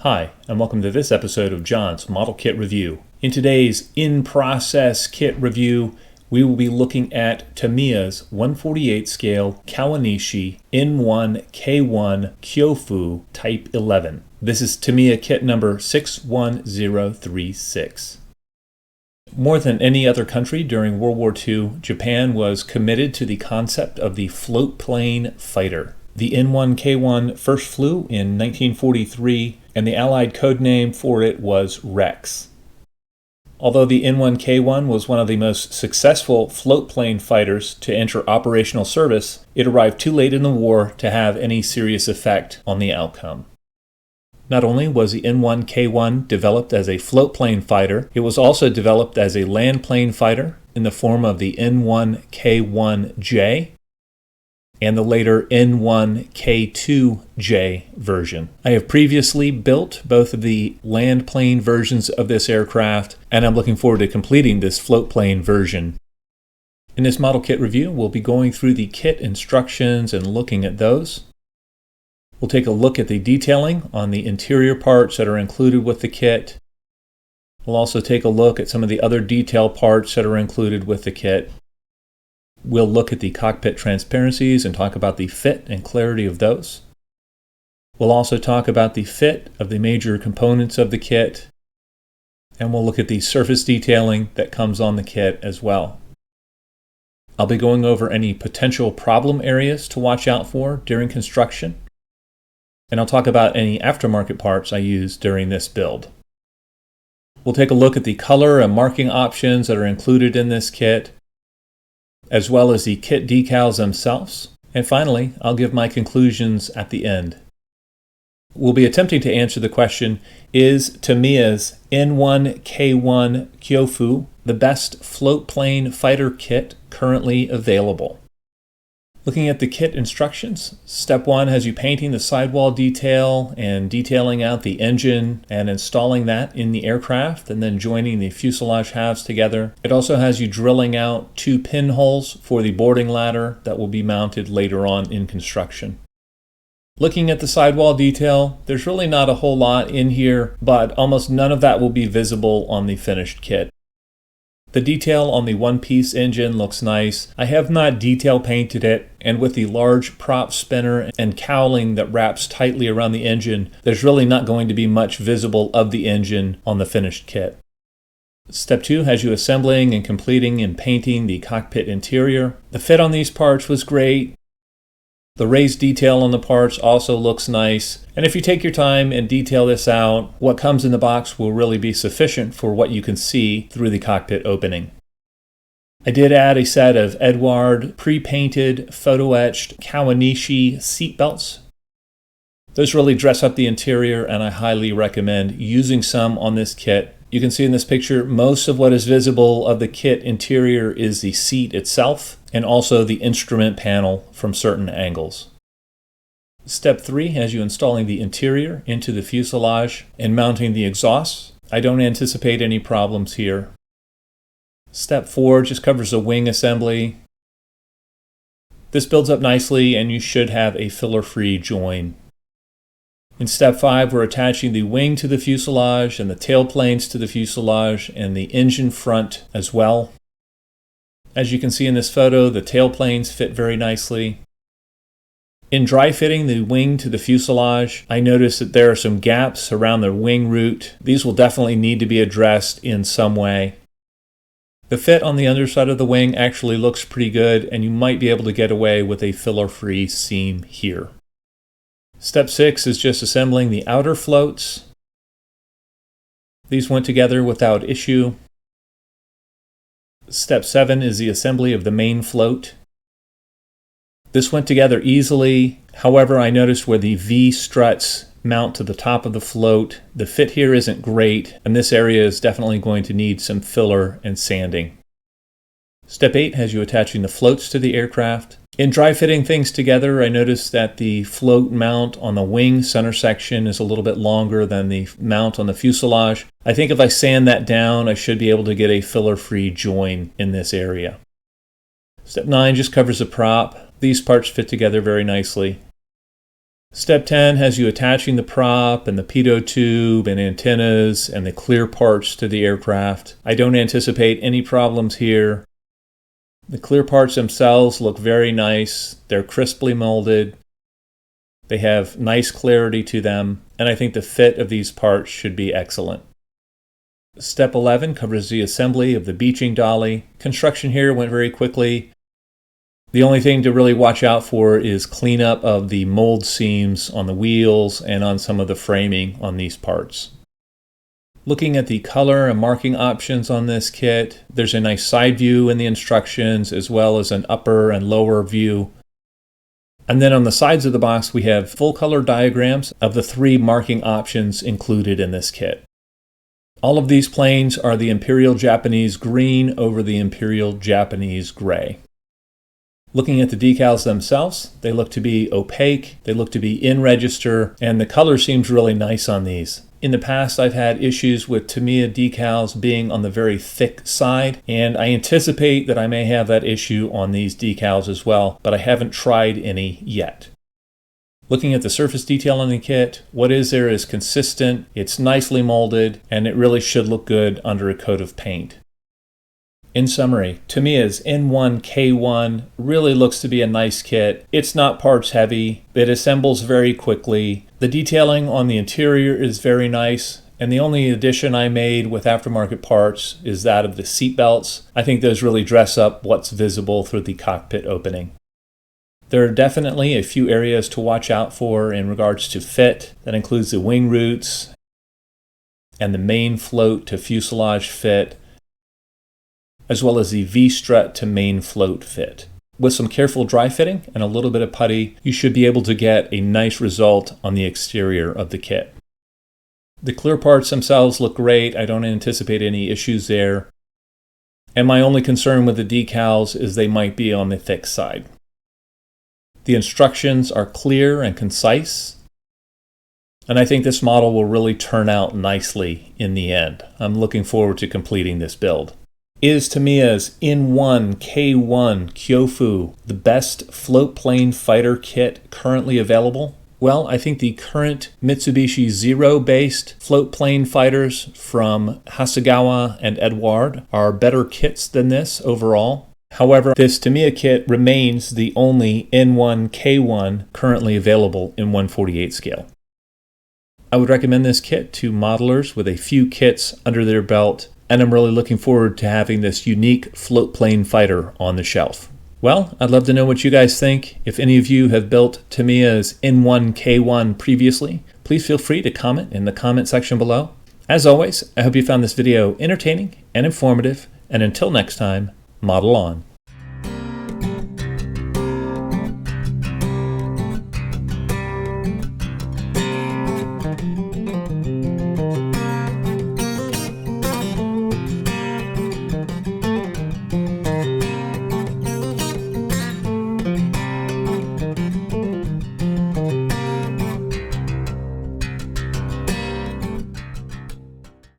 Hi, and welcome to this episode of John's Model Kit Review. In today's in-process kit review, we will be looking at Tamiya's 1/48 scale Kawanishi N1K1 Kyofu Type 11. This is Tamiya kit number 61036. More than any other country during World War II, Japan was committed to the concept of the float plane fighter. The N1K1 first flew in 1943, and the Allied code name for it was Rex. Although the N1K1 was one of the most successful float plane fighters to enter operational service, it arrived too late in the war to have any serious effect on the outcome. Not only was the N1K1 developed as a float plane fighter, it was also developed as a land plane fighter in the form of the N1K1J and the later N1K2J version. I have previously built both of the land plane versions of this aircraft, and I'm looking forward to completing this float plane version. In this model kit review, we'll be going through the kit instructions and looking at those. We'll take a look at the detailing on the interior parts that are included with the kit. We'll also take a look at some of the other detail parts that are included with the kit. We'll look at the cockpit transparencies and talk about the fit and clarity of those. We'll also talk about the fit of the major components of the kit, and we'll look at the surface detailing that comes on the kit as well. I'll be going over any potential problem areas to watch out for during construction, and I'll talk about any aftermarket parts I use during this build. We'll take a look at the color and marking options that are included in this kit, as well as the kit decals themselves. And finally, I'll give my conclusions at the end. We'll be attempting to answer the question, is Tamiya's N1K1 Kyofu the best float plane fighter kit currently available? Looking at the kit instructions, step 1 has you painting the sidewall detail and detailing out the engine and installing that in the aircraft and then joining the fuselage halves together. It also has you drilling out 2 pinholes for the boarding ladder that will be mounted later on in construction. Looking at the sidewall detail, there's really not a whole lot in here, but almost none of that will be visible on the finished kit. The detail on the one-piece engine looks nice. I have not detail painted it, and with the large prop spinner and cowling that wraps tightly around the engine, there's really not going to be much visible of the engine on the finished kit. Step 2 has you assembling and completing and painting the cockpit interior. The fit on these parts was great. The raised detail on the parts also looks nice, and if you take your time and detail this out, what comes in the box will really be sufficient for what you can see through the cockpit opening. I did add a set of Eduard pre-painted, photo-etched Kawanishi seatbelts. Those really dress up the interior, and I highly recommend using some on this kit. You can see in this picture, most of what is visible of the kit interior is the seat itself and also the instrument panel from certain angles. Step 3 has you installing the interior into the fuselage and mounting the exhausts. I don't anticipate any problems here. Step 4 just covers the wing assembly. This builds up nicely and you should have a filler-free join. In step 5, we're attaching the wing to the fuselage and the tail planes to the fuselage and the engine front as well. As you can see in this photo, the tail planes fit very nicely. In dry fitting the wing to the fuselage, I noticed that there are some gaps around the wing root. These will definitely need to be addressed in some way. The fit on the underside of the wing actually looks pretty good, and you might be able to get away with a filler-free seam here. Step 6 is just assembling the outer floats. These went together without issue. Step 7 is the assembly of the main float. This went together easily. However, I noticed where the V struts mount to the top of the float, the fit here isn't great, and this area is definitely going to need some filler and sanding. Step 8 has you attaching the floats to the aircraft. In dry fitting things together, I noticed that the float mount on the wing center section is a little bit longer than the mount on the fuselage. I think if I sand that down, I should be able to get a filler-free join in this area. Step 9 just covers the prop. These parts fit together very nicely. Step 10 has you attaching the prop and the pitot tube and antennas and the clear parts to the aircraft. I don't anticipate any problems here. The clear parts themselves look very nice. They're crisply molded. They have nice clarity to them, and I think the fit of these parts should be excellent. Step 11 covers the assembly of the beaching dolly. Construction here went very quickly. The only thing to really watch out for is cleanup of the mold seams on the wheels and on some of the framing on these parts. Looking at the color and marking options on this kit, there's a nice side view in the instructions as well as an upper and lower view. And then on the sides of the box we have full color diagrams of the 3 marking options included in this kit. All of these planes are the Imperial Japanese green over the Imperial Japanese gray. Looking at the decals themselves, they look to be opaque, they look to be in register, and the color seems really nice on these. In the past, I've had issues with Tamiya decals being on the very thick side, and I anticipate that I may have that issue on these decals as well, but I haven't tried any yet. Looking at the surface detail on the kit, what is there is consistent, it's nicely molded, and it really should look good under a coat of paint. In summary, Tamiya's N1K1 really looks to be a nice kit. It's not parts heavy, it assembles very quickly, the detailing on the interior is very nice, and the only addition I made with aftermarket parts is that of the seat belts. I think those really dress up what's visible through the cockpit opening. There are definitely a few areas to watch out for in regards to fit. That includes the wing roots and the main float to fuselage fit, as well as the V-strut to main float fit. With some careful dry fitting and a little bit of putty, you should be able to get a nice result on the exterior of the kit. The clear parts themselves look great. I don't anticipate any issues there. And my only concern with the decals is they might be on the thick side. The instructions are clear and concise, and I think this model will really turn out nicely in the end. I'm looking forward to completing this build. Is Tamiya's N1K1 Kyofu the best float plane fighter kit currently available? Well, I think the current Mitsubishi Zero-based float plane fighters from Hasegawa and Edouard are better kits than this overall. However, this Tamiya kit remains the only N1K1 currently available in 1/48 scale. I would recommend this kit to modelers with a few kits under their belt, and I'm really looking forward to having this unique float plane fighter on the shelf. Well, I'd love to know what you guys think. If any of you have built Tamiya's N1K1 previously, please feel free to comment in the comment section below. As always, I hope you found this video entertaining and informative, and until next time, model on.